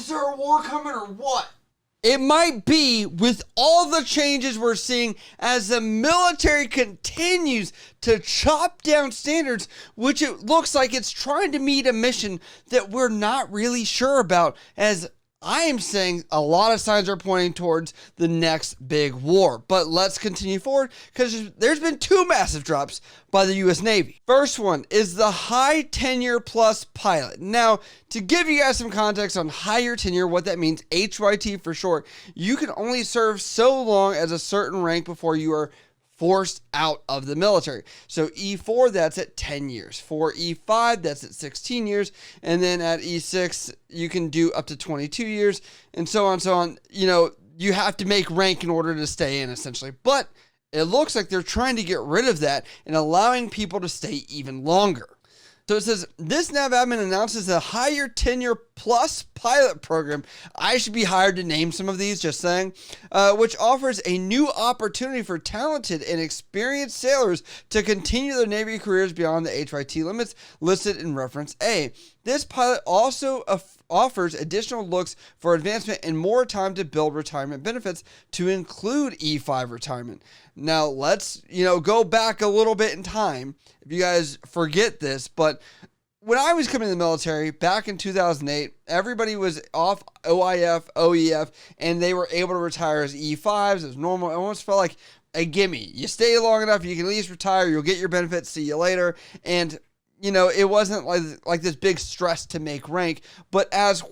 Is there a war coming or what? It might be, with all the changes we're seeing as the military continues to chop down standards, which it looks like it's trying to meet a mission that we're not really sure about, as I am saying a lot of signs are pointing towards the next big war. But let's continue forward, because there's been two massive drops by the U.S. Navy. First one is the high tenure plus pilot. Now, to give you guys some context on higher tenure, what that means, HYT for short, you can only serve so long as a certain rank before you are forced out of the military. So E4, that's at 10 years. For E5, that's at 16 years. And then at E6, you can do up to 22 years, and so on, so on. You know, you have to make rank in order to stay in, essentially. But it looks like they're trying to get rid of that and allowing people to stay even longer. So it says, this nav admin announces a higher tenure plus pilot program. I should be hired to name some of these, just saying, which offers a new opportunity for talented and experienced sailors to continue their Navy careers beyond the HYT limits listed in reference A. This pilot also offers additional looks for advancement and more time to build retirement benefits to include E5 retirement. Now, let's, go back a little bit in time, if you guys forget this, but when I was coming to the military back in 2008, everybody was off OIF, OEF, and they were able to retire as E5s. It was normal. It almost felt like a gimme. You stay long enough, you can at least retire, you'll get your benefits, see you later. And it wasn't like this big stress to make rank, but as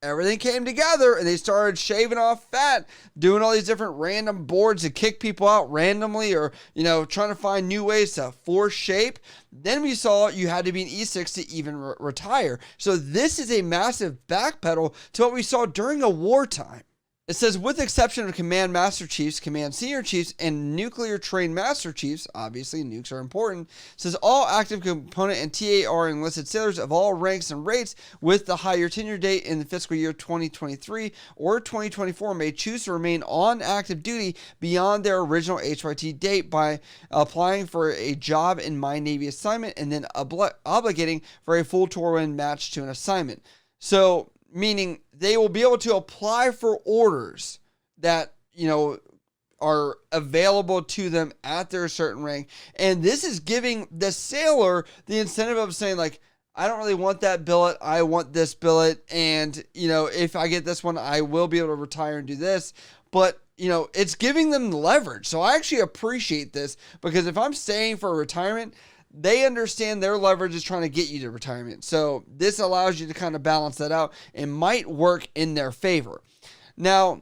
everything came together and they started shaving off fat, doing all these different random boards to kick people out randomly, or, trying to find new ways to force shape, then we saw you had to be an E6 to even retire. So this is a massive backpedal to what we saw during a wartime. It says, with the exception of Command Master Chiefs, Command Senior Chiefs, and Nuclear Trained Master Chiefs, obviously nukes are important, it says all active component and TAR enlisted sailors of all ranks and rates with the higher tenure date in the fiscal year 2023 or 2024 may choose to remain on active duty beyond their original HYT date by applying for a job in my Navy assignment and then obligating for a full tour when matched to an assignment. So, meaning they will be able to apply for orders that, are available to them at their certain rank. And this is giving the sailor the incentive of saying, like, I don't really want that billet. I want this billet. And, if I get this one, I will be able to retire and do this. But, it's giving them leverage. So I actually appreciate this, because if I'm staying for retirement, they understand their leverage is trying to get you to retirement. So this allows you to kind of balance that out and might work in their favor. Now,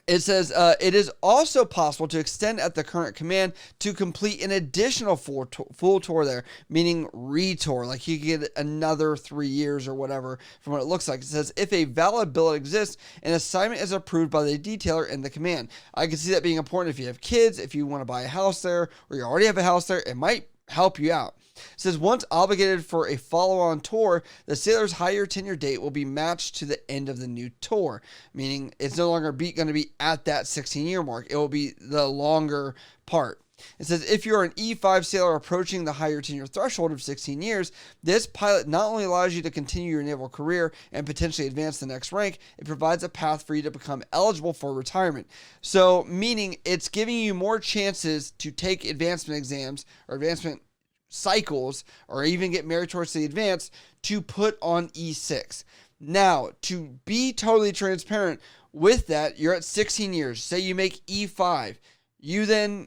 it says it is also possible to extend at the current command to complete an additional full tour there, meaning retour. Like you get another 3 years or whatever from what it looks like. It says if a valid billet exists, an assignment is approved by the detailer in the command. I can see that being important if you have kids, if you want to buy a house there, or you already have a house there. It might help you out. It says once obligated for a follow-on tour, the sailor's higher tenure date will be matched to the end of the new tour, meaning it's no longer going to be at that 16-year mark. It will be the longer part. It says if you're an E5 sailor approaching the higher tenure threshold of 16 years, this pilot not only allows you to continue your naval career and potentially advance the next rank, it provides a path for you to become eligible for retirement. So, meaning it's giving you more chances to take advancement exams or advancement cycles, or even get meritoriously advanced to put on E6. Now, to be totally transparent with that, you're at 16 years. Say you make E5. You then...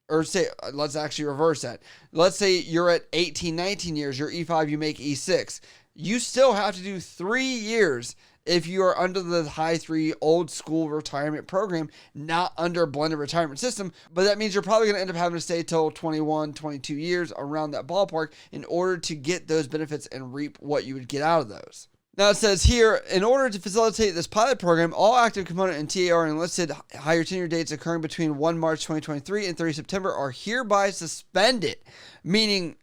Or say, let's actually reverse that. Let's say you're at 18, 19 years, you're E5, you make E6. You still have to do 3 years if you are under the high 3 old school retirement program, not under a blended retirement system. But that means you're probably going to end up having to stay till 21, 22 years, around that ballpark, in order to get those benefits and reap what you would get out of those. Now it says here, in order to facilitate this pilot program, all active component and TAR enlisted higher tenure dates occurring between 1 March 2023 and 30 September are hereby suspended, meaning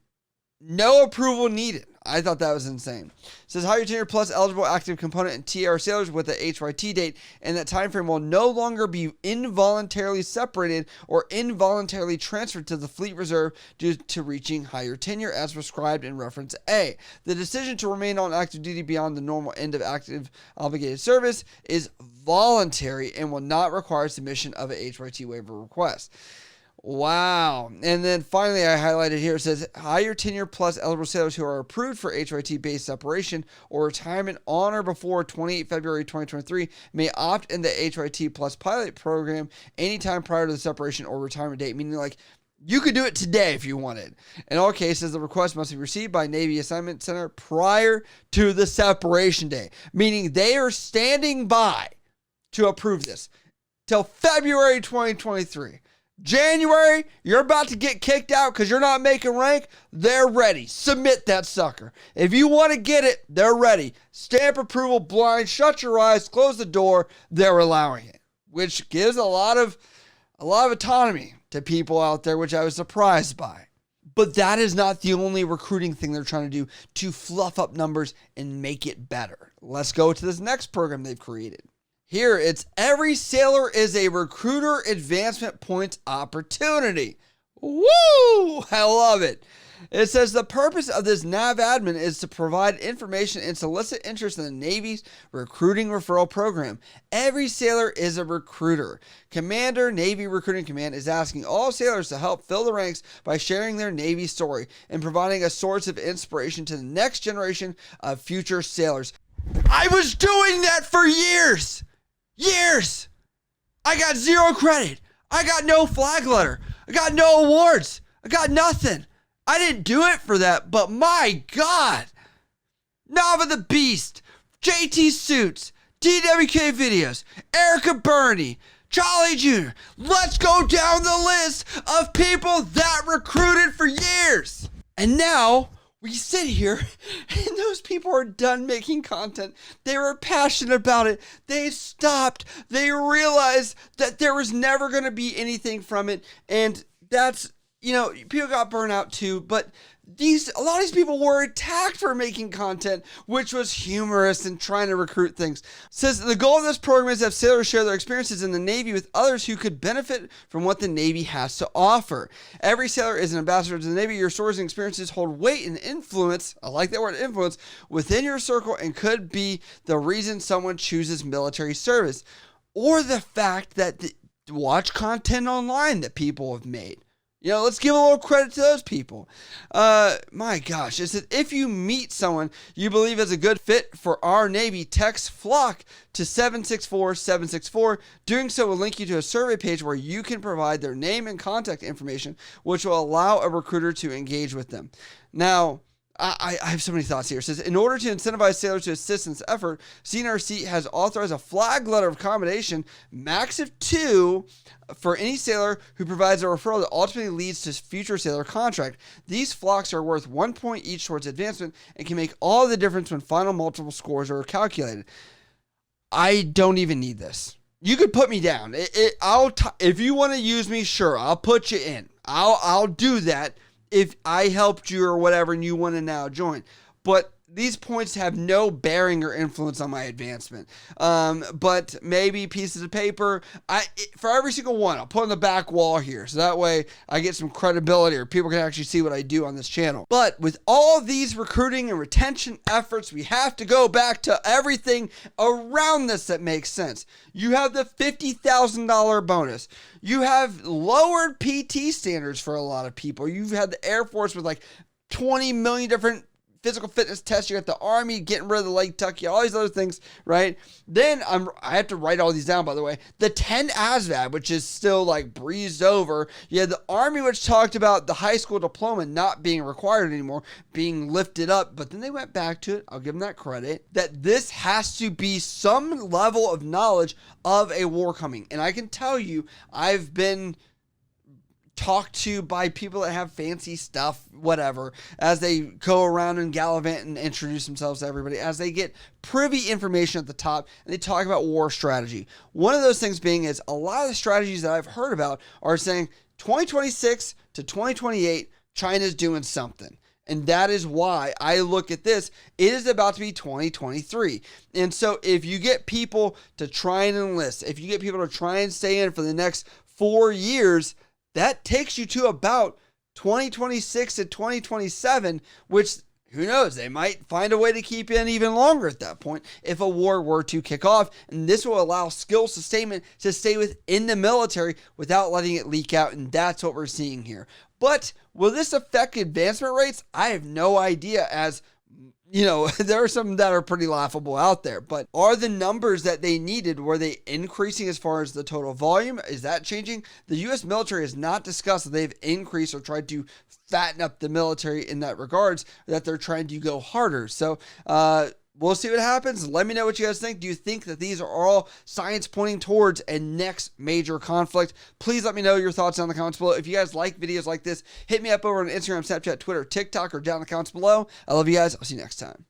no approval needed. I thought that was insane. It says higher tenure plus eligible active component and TR sailors with the HYT date, and that time frame will no longer be involuntarily separated or involuntarily transferred to the fleet reserve due to reaching higher tenure as prescribed in reference A. The decision to remain on active duty beyond the normal end of active obligated service is voluntary and will not require submission of a HYT waiver request. Wow. And then finally, I highlighted here, it says higher tenure plus eligible sailors who are approved for HYT-based separation or retirement on or before 28 February 2023 may opt in the HYT plus pilot program anytime prior to the separation or retirement date, meaning like you could do it today if you wanted. In all cases, the request must be received by Navy Assignment Center prior to the separation day, meaning they are standing by to approve this till February 2023. January, you're about to get kicked out because you're not making rank. They're ready. Submit that sucker. If you want to get it, they're ready. Stamp approval blind. Shut your eyes. Close the door. They're allowing it, which gives a lot of autonomy to people out there, which I was surprised by. But that is not the only recruiting thing they're trying to do to fluff up numbers and make it better. Let's go to this next program they've created. Here, it's every sailor is a recruiter advancement points opportunity. Woo! I love it. It says the purpose of this NAV admin is to provide information and solicit interest in the Navy's recruiting referral program. Every sailor is a recruiter. Commander, Navy Recruiting Command is asking all sailors to help fill the ranks by sharing their Navy story and providing a source of inspiration to the next generation of future sailors. I was doing that for years. Years. I got 0 credit. I got no flag letter. I got no awards. I got nothing. I didn't do it for that, but my God. Nava the Beast, JT Suits, DWK Videos, Erica Burney, Charlie Jr. Let's go down the list of people that recruited for years. And now we sit here and those people are done making content. They were passionate about it. They stopped. They realized that there was never going to be anything from it. And that's, people got burnt out too, but a lot of these people were attacked for making content, which was humorous and trying to recruit things. It says the goal of this program is to have sailors share their experiences in the Navy with others who could benefit from what the Navy has to offer. Every sailor is an ambassador to the Navy. Your stories and experiences hold weight and influence, I like that word, influence, within your circle and could be the reason someone chooses military service or the fact that watch content online that people have made. Let's give a little credit to those people. My gosh, it says if you meet someone you believe is a good fit for our Navy, text FLOCK to 764-764. Doing so will link you to a survey page where you can provide their name and contact information, which will allow a recruiter to engage with them. Now, I have so many thoughts here. It says, in order to incentivize sailors to assist in this effort, CNRC has authorized a flag letter of accommodation, max of 2, for any sailor who provides a referral that ultimately leads to future sailor contract. These flocks are worth 1 point each towards advancement and can make all the difference when final multiple scores are calculated. I don't even need this. You could put me down. If you want to use me, sure, I'll put you in. I'll do that if I helped you or whatever and you want to now join. But these points have no bearing or influence on my advancement. But maybe pieces of paper, for every single one, I'll put on the back wall here. So that way I get some credibility or people can actually see what I do on this channel. But with all these recruiting and retention efforts, we have to go back to everything around this that makes sense. You have the $50,000 bonus. You have lowered PT standards for a lot of people. You've had the Air Force with like 20 million different physical fitness tests. You got the Army getting rid of the leg tuck, all these other things, right? Then I have to write all these down, by the way. The 10 ASVAB, which is still like breezed over. You had the Army, which talked about the high school diploma not being required anymore, being lifted up, but then they went back to it. I'll give them that credit. That this has to be some level of knowledge of a war coming. And I can tell you, I've been talked to by people that have fancy stuff, whatever, as they go around and gallivant and introduce themselves to everybody, as they get privy information at the top and they talk about war strategy. One of those things being is a lot of the strategies that I've heard about are saying 2026 to 2028, China's doing something. And that is why I look at this. It is about to be 2023. And so if you get people to try and enlist, if you get people to try and stay in for the next 4 years, that takes you to about 2026 to 2027, which who knows, they might find a way to keep in even longer at that point if a war were to kick off. And this will allow skill sustainment to stay within the military without letting it leak out. And that's what we're seeing here. But will this affect advancement rates? I have no idea, as you know, there are some that are pretty laughable out there, but are the numbers that they needed, were they increasing as far as the total volume? Is that changing? The U.S. military has not discussed that they've increased or tried to fatten up the military in that regards, that they're trying to go harder. So, we'll see what happens. Let me know what you guys think. Do you think that these are all signs pointing towards a next major conflict? Please let me know your thoughts down in the comments below. If you guys like videos like this, hit me up over on Instagram, Snapchat, Twitter, TikTok, or down in the comments below. I love you guys. I'll see you next time.